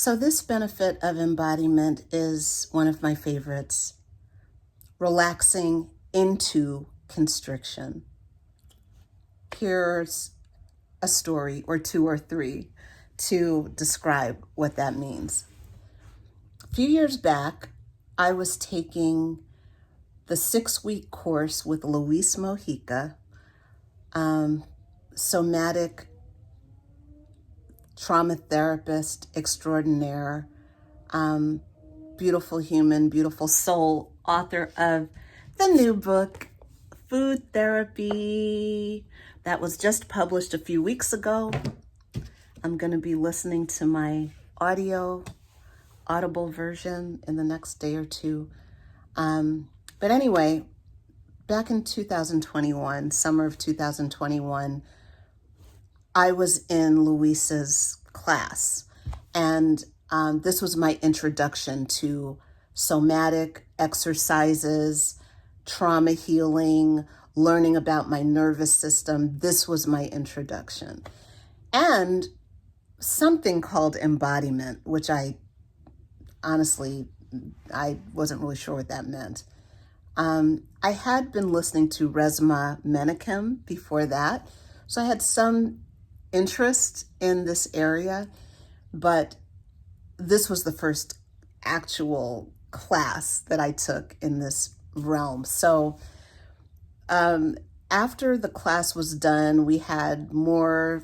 So this benefit of embodiment is one of my favorites, relaxing into constriction. Here's a story or two or three to describe what that means. A few years back, I was taking the 6-week course with Luis Mojica, somatic trauma therapist extraordinaire, beautiful human, beautiful soul, author of the new book, Food Therapy, that was just published a few weeks ago. I'm going to be listening to my audible version in the next day or two. But anyway, back in 2021, summer of 2021, I was in Luis's class, and this was my introduction to somatic exercises, trauma healing, learning about my nervous system. This was my introduction. And something called embodiment, which I wasn't really sure what that meant. I had been listening to Resmaa Menakem before that, so I had some interest in this area, but this was the first actual class that I took in this realm. So after the class was done, we had more,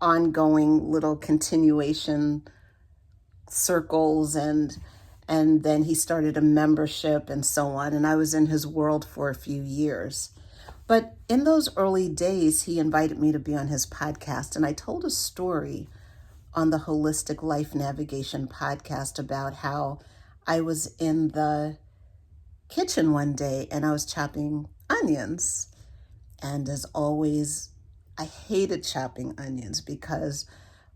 ongoing little continuation circles, and then he started a membership and so on. And I was in his world for a few years. But in those early days, he invited me to be on his podcast. And I told a story on the Holistic Life Navigation podcast about how I was in the kitchen one day and I was chopping onions. And as always, I hated chopping onions because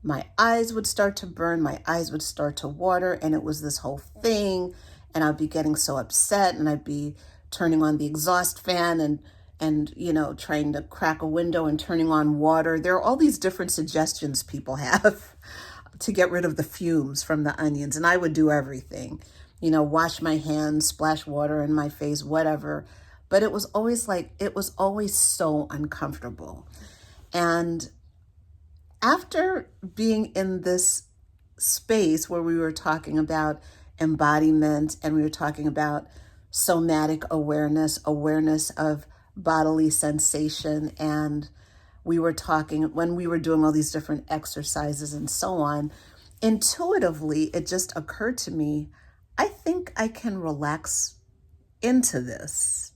my eyes would start to burn, my eyes would start to water, and it was this whole thing. And I'd be getting so upset, and I'd be turning on the exhaust fan and trying to crack a window and turning on water. There are all these different suggestions people have to get rid of the fumes from the onions. And I would do everything, wash my hands, splash water in my face, whatever. But it was always so uncomfortable. And after being in this space where we were talking about embodiment and we were talking about somatic awareness of bodily sensation, and we were talking, when we were doing all these different exercises and so on, intuitively, it just occurred to me, I think I can relax into this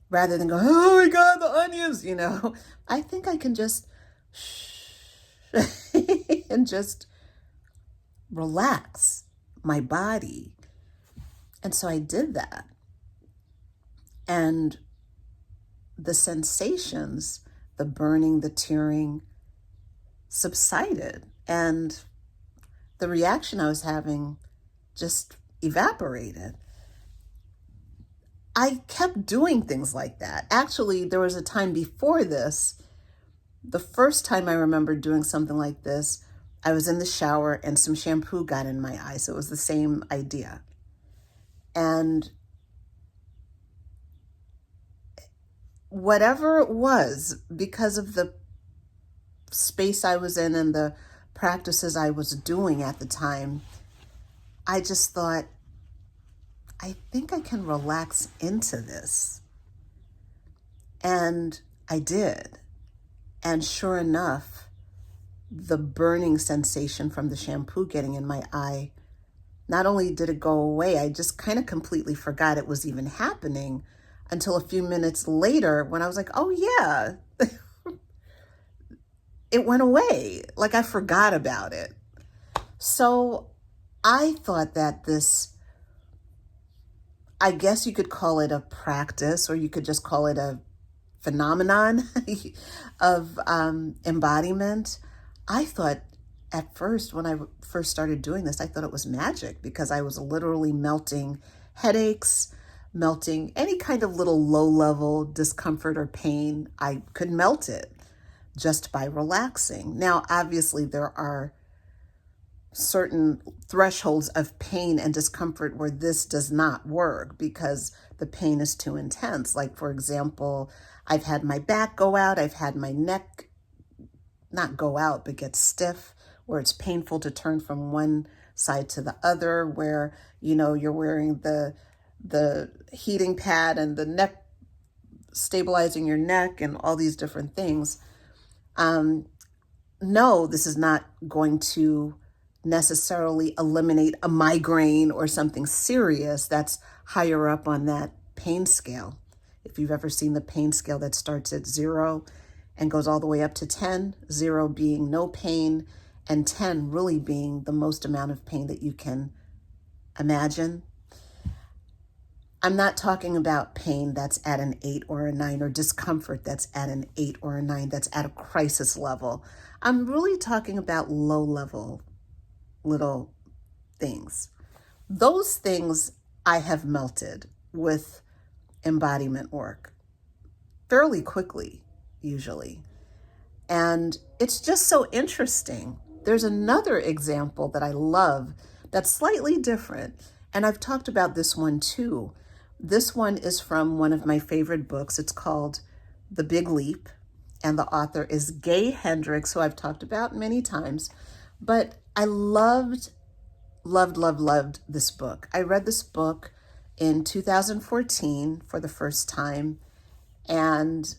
rather than go, oh my God, the onions, I think I can just and just relax my body. And so I did that. And the sensations, the burning, the tearing, subsided. And the reaction I was having just evaporated. I kept doing things like that. Actually, there was a time before this. The first time I remember doing something like this, I was in the shower and some shampoo got in my eye. So it was the same idea. And whatever it was, because of the space I was in and the practices I was doing at the time, I just thought, I think I can relax into this. And I did. And sure enough, the burning sensation from the shampoo getting in my eye, not only did it go away, I just kind of completely forgot it was even happening until a few minutes later when I was like, oh yeah, it went away. Like I forgot about it. So I thought that this, I guess you could call it a practice, or you could just call it a phenomenon of embodiment. I thought at first, when I first started doing this, I thought it was magic because I was literally melting headaches, melting any kind of little low-level discomfort or pain. I could melt it just by relaxing. Now, obviously, there are certain thresholds of pain and discomfort where this does not work because the pain is too intense. Like, for example, I've had my back go out, I've had my neck not go out, but get stiff, where it's painful to turn from one side to the other, where, you're wearing the heating pad and the neck, stabilizing your neck and all these different things. No, this is not going to necessarily eliminate a migraine or something serious that's higher up on that pain scale. If you've ever seen the pain scale that starts at 0 and goes all the way up to 10, 0 being no pain and 10 really being the most amount of pain that you can imagine. I'm not talking about pain that's at an 8 or a 9, or discomfort that's at an 8 or a 9, that's at a crisis level. I'm really talking about low level little things. Those things I have melted with embodiment work fairly quickly, usually. And it's just so interesting. There's another example that I love that's slightly different. And I've talked about this one too. This one is from one of my favorite books. It's called The Big Leap. And the author is Gay Hendricks, who I've talked about many times. But I loved this book. I read this book in 2014 for the first time. And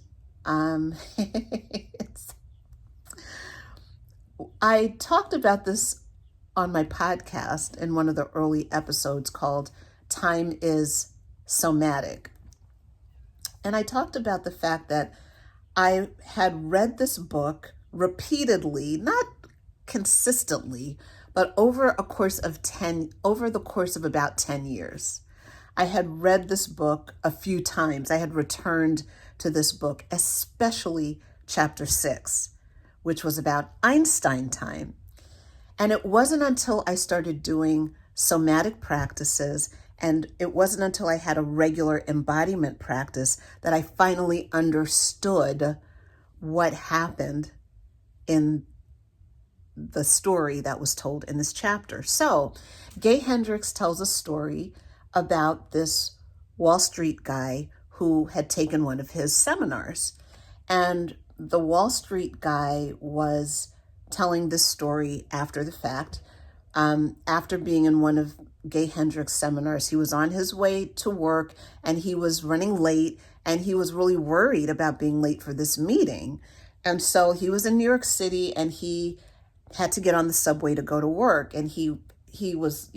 I talked about this on my podcast in one of the early episodes called Time is Somatic. And I talked about the fact that I had read this book repeatedly, not consistently, but over the course of about 10 years. I had read this book a few times. I had returned to this book, especially chapter 6, which was about Einstein time. And it wasn't until I started doing somatic practices, and it wasn't until I had a regular embodiment practice that I finally understood what happened in the story that was told in this chapter. So Gay Hendricks tells a story about this Wall Street guy who had taken one of his seminars. And the Wall Street guy was telling this story after the fact. After being in one of Gay Hendricks' seminars, he was on his way to work and he was running late, and he was really worried about being late for this meeting. And so he was in New York City and he had to get on the subway to go to work. And he was,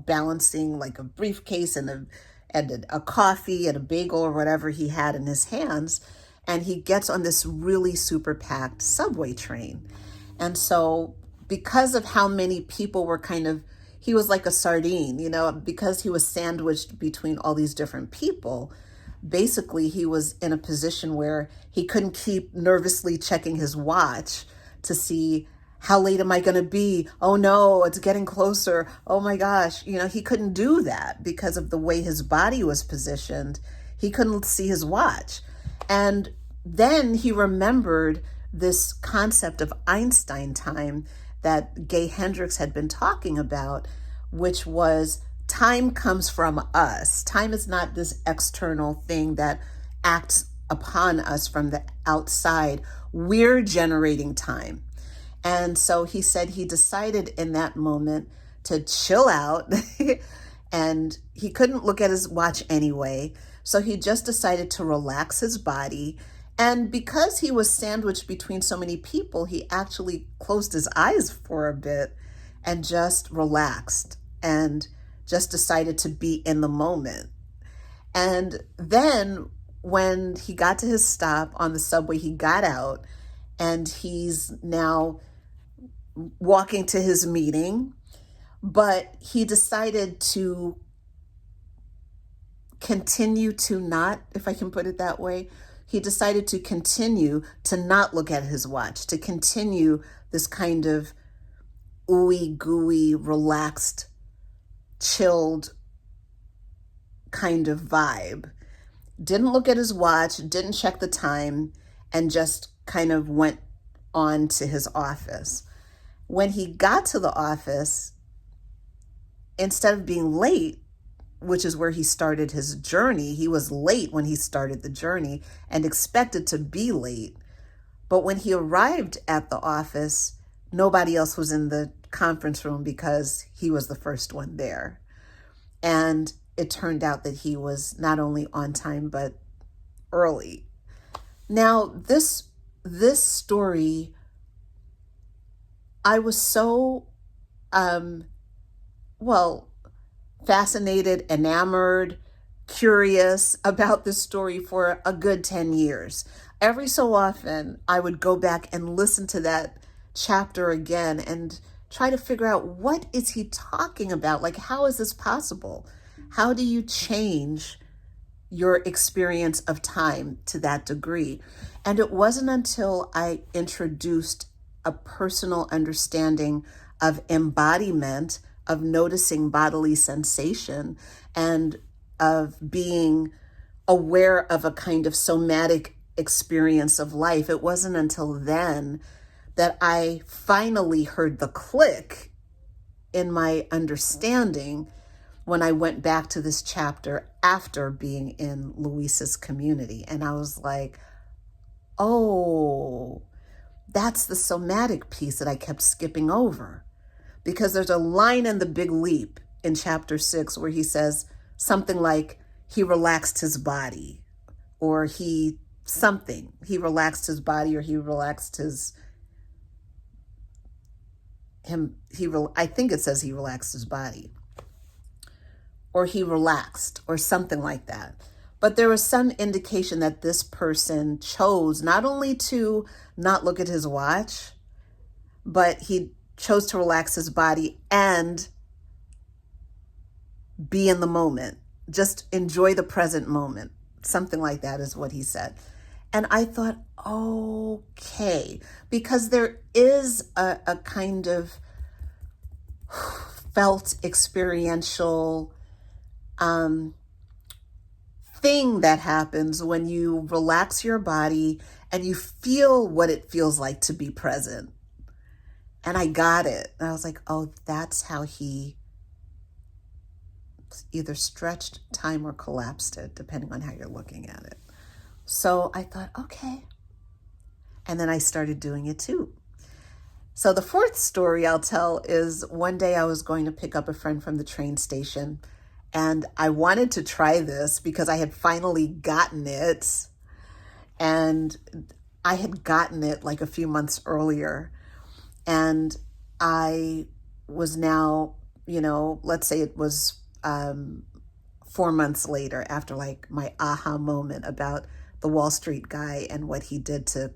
balancing like a briefcase and a coffee and a bagel or whatever he had in his hands. And he gets on this really super packed subway train. And so because of how many people were he was like a sardine, because he was sandwiched between all these different people. Basically, he was in a position where he couldn't keep nervously checking his watch to see, how late am I going to be? Oh no, it's getting closer. Oh my gosh. He couldn't do that because of the way his body was positioned. He couldn't see his watch. And then he remembered this concept of Einstein time that Gay Hendricks had been talking about, which was time comes from us. Time is not this external thing that acts upon us from the outside. We're generating time. And so he said he decided in that moment to chill out and he couldn't look at his watch anyway. So he just decided to relax his body. And because he was sandwiched between so many people, he actually closed his eyes for a bit and just relaxed and just decided to be in the moment. And then when he got to his stop on the subway, he got out and he's now walking to his meeting, but he decided to continue to not, if I can put it that way, he decided to continue to not look at his watch, to continue this kind of ooey gooey, relaxed, chilled kind of vibe. Didn't look at his watch, didn't check the time, and just kind of went on to his office. when he got to the office, instead of being late, which is where he started his journey, he was late when he started the journey and expected to be late. But when he arrived at the office, nobody else was in the conference room because he was the first one there. And it turned out that he was not only on time, but early. Now, this story, I was so, fascinated, enamored, curious about this story for a good 10 years. Every so often, I would go back and listen to that chapter again and try to figure out, what is he talking about? Like, how is this possible? How do you change your experience of time to that degree? And it wasn't until I introduced a personal understanding of embodiment, of noticing bodily sensation, and of being aware of a kind of somatic experience of life. It wasn't until then that I finally heard the click in my understanding when I went back to this chapter after being in Luisa's community. And I was like, oh, that's the somatic piece that I kept skipping over. Because there's a line in The Big Leap in chapter 6 where he says something like, he relaxed his body, or he relaxed his body, or he relaxed I think it says he relaxed his body, or he relaxed, or something like that. But there was some indication that this person chose not only to not look at his watch, but he chose to relax his body and be in the moment. Just enjoy the present moment. Something like that is what he said. And I thought, okay, because there is a kind of felt experiential thing that happens when you relax your body and you feel what it feels like to be present. And I got it. And I was like, oh, that's how he either stretched time or collapsed it, depending on how you're looking at it. So I thought, okay. And then I started doing it too. So the fourth story I'll tell is, one day I was going to pick up a friend from the train station, and I wanted to try this because I had finally gotten it. And I had gotten it like a few months earlier. And I was now, let's say it was 4 months later, after like my aha moment about the Wall Street guy and what he did to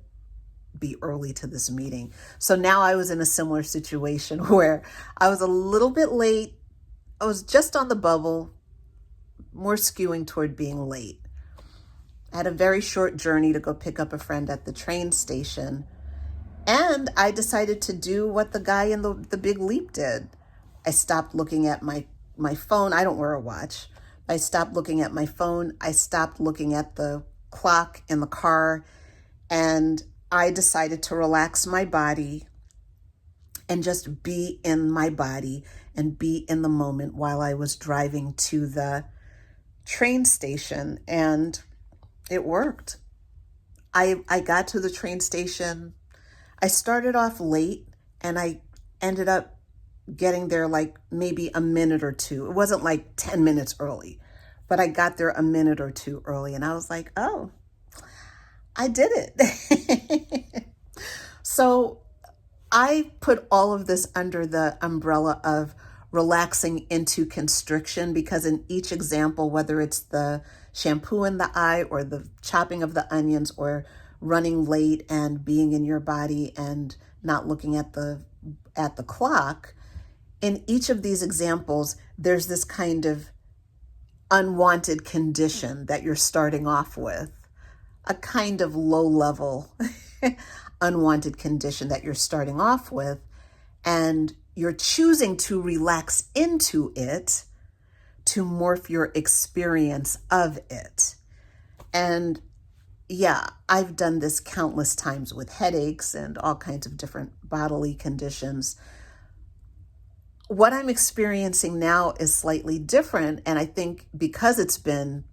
be early to this meeting. So now I was in a similar situation where I was a little bit late. I was just on the bubble, more skewing toward being late. I had a very short journey to go pick up a friend at the train station. And I decided to do what the guy in the Big Leap did. I stopped looking at my phone. I don't wear a watch. I stopped looking at my phone. I stopped looking at the clock in the car. And I decided to relax my body and just be in my body and be in the moment while I was driving to the train station. And it worked. I got to the train station. I started off late and I ended up getting there like maybe a minute or two. It wasn't like 10 minutes early, but I got there a minute or two early, and I was like, oh, I did it. So I put all of this under the umbrella of relaxing into constriction, because in each example, whether it's the shampoo in the eye or the chopping of the onions or running late and being in your body and not looking at the clock, in each of these examples, there's this kind of unwanted condition that you're starting off with, a kind of low-level unwanted condition that you're starting off with, and you're choosing to relax into it to morph your experience of it. And yeah, I've done this countless times with headaches and all kinds of different bodily conditions. What I'm experiencing now is slightly different. And I think because it's been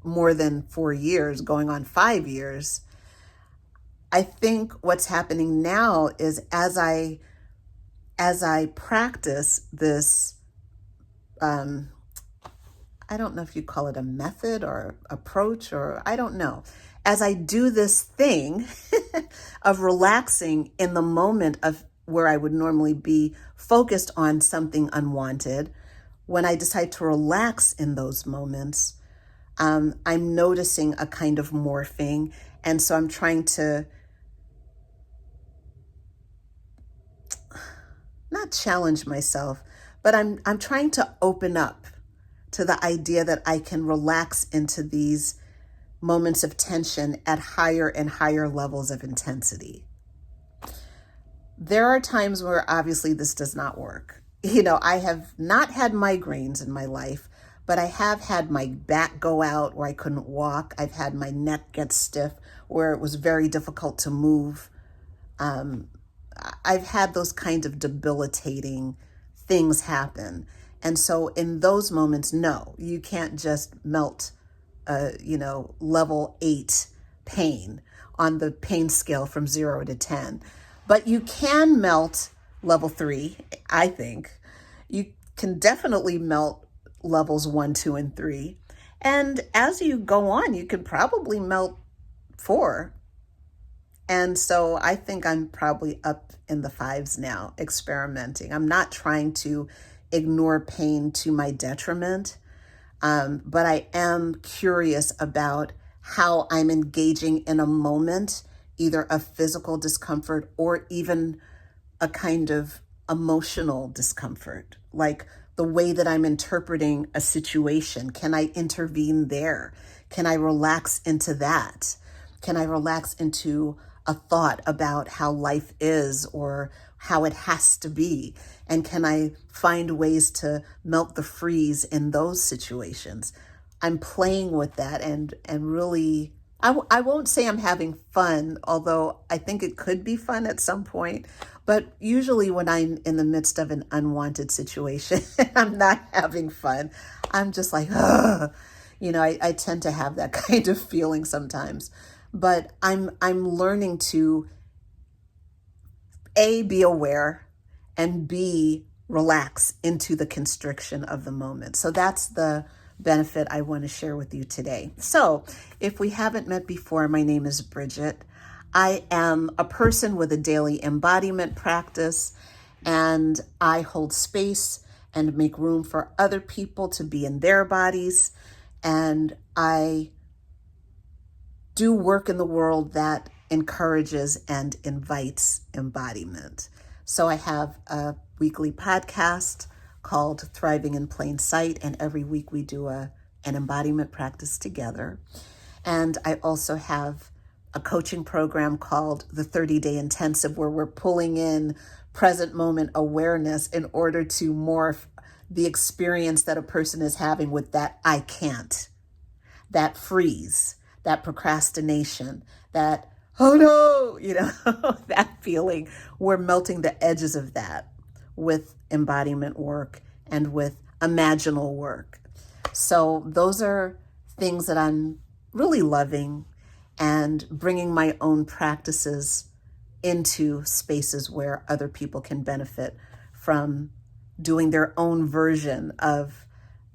more than 4 years, going on 5 years, I think what's happening now is as I practice this, I don't know if you call it a method or approach, or I don't know. As I do this thing of relaxing in the moment of where I would normally be focused on something unwanted, when I decide to relax in those moments, I'm noticing a kind of morphing. And so I'm trying to not challenge myself, but I'm trying to open up to the idea that I can relax into these moments of tension at higher and higher levels of intensity. There are times where obviously this does not work. I have not had migraines in my life, but I have had my back go out where I couldn't walk. I've had my neck get stiff where it was very difficult to move. I've had those kinds of debilitating things happen. And so in those moments, no, you can't just melt, level 8 pain on the pain scale from 0 to 10. But you can melt level 3, I think. You can definitely melt levels 1, 2, and 3. And as you go on, you can probably melt 4. And so I think I'm probably up in the 5s now, experimenting. I'm not trying to ignore pain to my detriment, but I am curious about how I'm engaging in a moment, either a physical discomfort or even a kind of emotional discomfort, like the way that I'm interpreting a situation. Can I intervene there? Can I relax into that? Can I relax into a thought about how life is or how it has to be? And can I find ways to melt the freeze in those situations? I'm playing with that and really, I won't say I'm having fun, although I think it could be fun at some point. But usually when I'm in the midst of an unwanted situation, I'm not having fun. I'm just like, ugh. I tend to have that kind of feeling sometimes. But I'm learning to A, be aware, and B, relax into the constriction of the moment. So that's the benefit I want to share with you today. So if we haven't met before, my name is Bridget. I am a person with a daily embodiment practice, and I hold space and make room for other people to be in their bodies. And I do work in the world that encourages and invites embodiment. So I have a weekly podcast called Thriving in Plain Sight, and every week we do an embodiment practice together. And I also have a coaching program called the 30-Day Intensive, where we're pulling in present moment awareness in order to morph the experience that a person is having with that I can't, that freeze, that procrastination, that, oh no, that feeling. We're melting the edges of that with embodiment work and with imaginal work. So those are things that I'm really loving, and bringing my own practices into spaces where other people can benefit from doing their own version of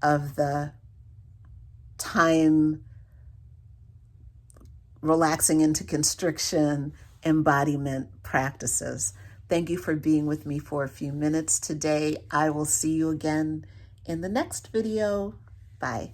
the time relaxing into constriction embodiment practices. Thank you for being with me for a few minutes today. I will see you again in the next video. Bye.